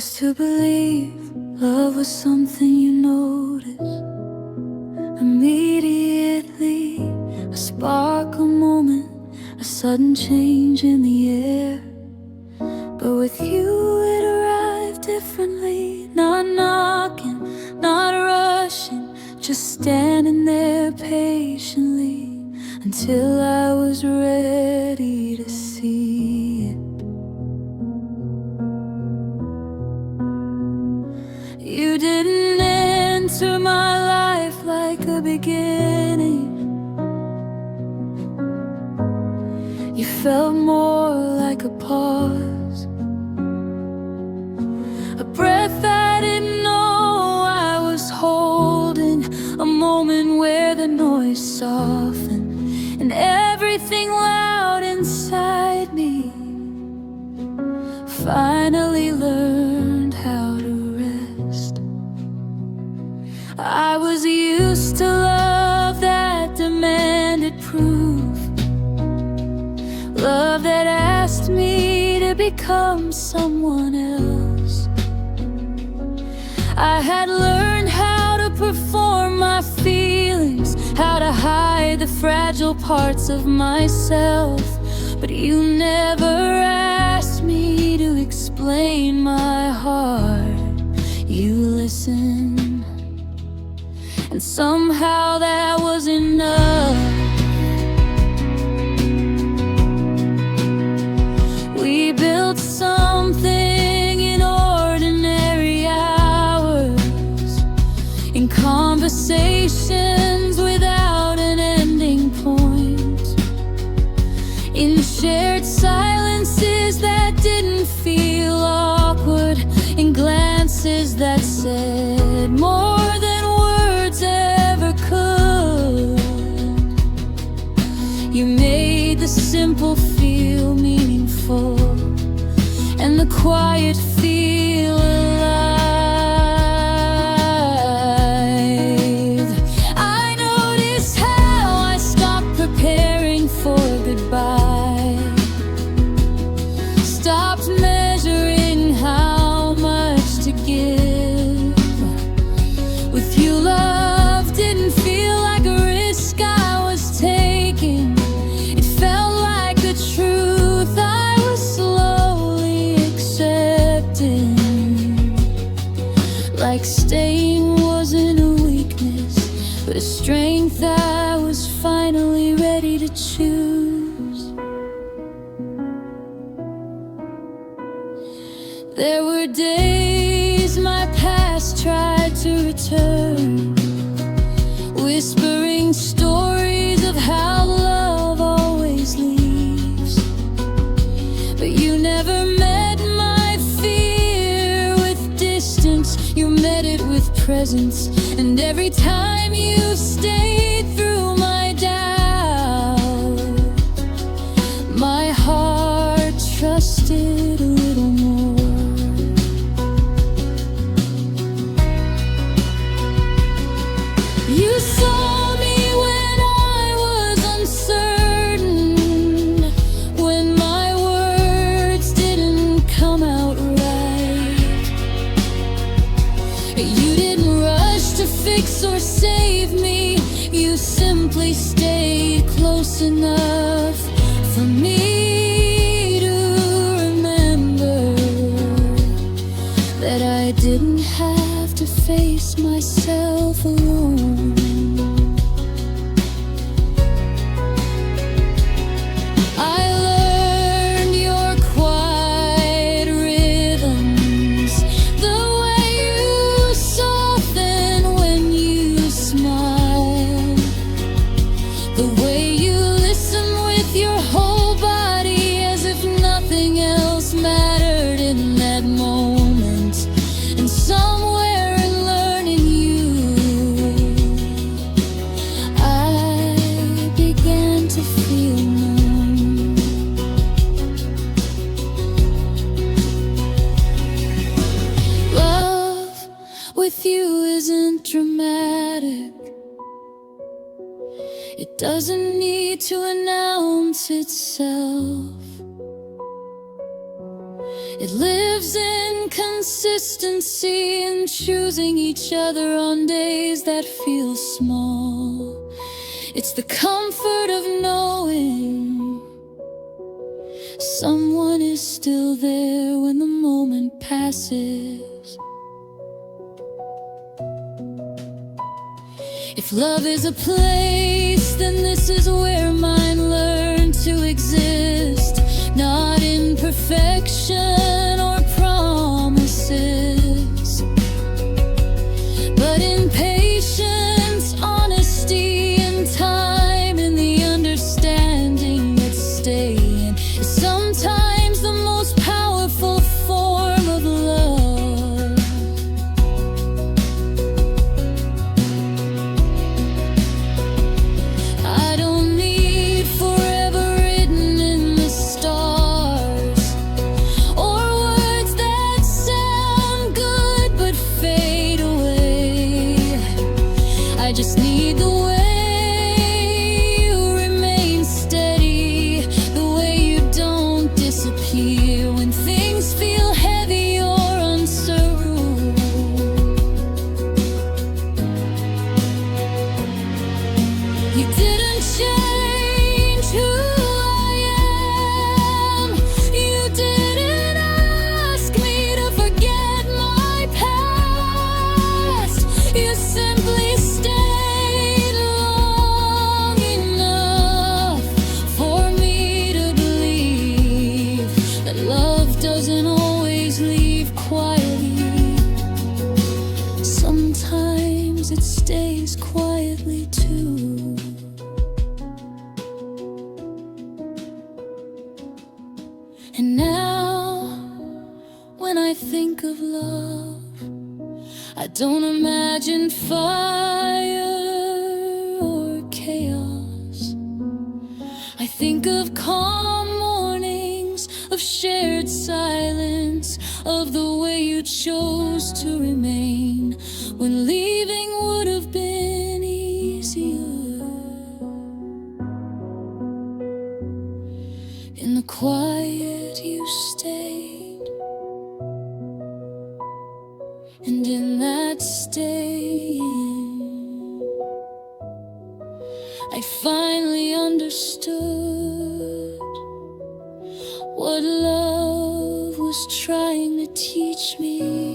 used to believe love was something you notice immediately, a spark, a moment, a sudden change in the air. But with you it arrived differently, not knocking, not rushing, just standing there patiently until I was ready to see it. You didn't enter my life like a beginning. You felt more like a pause, a breath I didn't know I was holding, a moment where the noise softened and everything loud inside me finally learned how to rest. I was used to love that demanded proof, love that asked me to become someone else. I had learned how to perform my feelings, how to hide the fragile parts of myself. But you never asked me to explain my heart. You listened, and somehow that was enough. We built something in ordinary hours, in conversations without an ending point, in shared silences that didn't feel awkward, in glances that said more than words ever could. You made the simple feel meaningful, and the quiet feel alive. I noticed how I stopped preparing for goodbye, stopped measuring how much to give. With you, love didn't feel like a risk I was taking. It felt like the truth I was slowly accepting. Like staying wasn't a weakness, but a strength I was finally ready to choose. There were days my past tried to return, whispering stories of how love always leaves. But you never met my fear with distance, you met it with presence. And every time you stayed through my doubt, my heart trusted a little more. You saw me when I was uncertain, when my words didn't come out right. You didn't rush to fix or save me, you simply stayed close enough for me to remember that I didn't have to face myself alone. I learned your quiet rhythms, the way you soften when you smile, the way you listen with your whole body as if nothing else mattered in that moment. And somewhere in learning you, I began to feel known. Love with you isn't dramatic. It doesn't need to announce itself. It lives in consistency in choosing each other on days that feel small. It's the comfort of knowing someone is still there when the moment passes. If love is a place, then this is where mine learned to exist. Not in perfection or promises, but in patience, honesty, and time, and the understanding that staying is sometimes the most powerful form of love. I don't need forever written in the stars, or words that sound good but fade away. I just need the way you remain steady, the way you don't disappear when things feel heavy or uncertain. You didn't change who I am. You didn't ask me to forget my past. You simply stayed long enough for me to believe that love doesn't always leave quietly. Sometimes it stays quietly too. And now, when I think of love, I don't imagine fire or chaos. I think of calm mornings, of shared silence, of the way you chose to remain when leaving would have been easier. In the quiet you stayed, and in that staying, I finally understood what love was trying to teach me.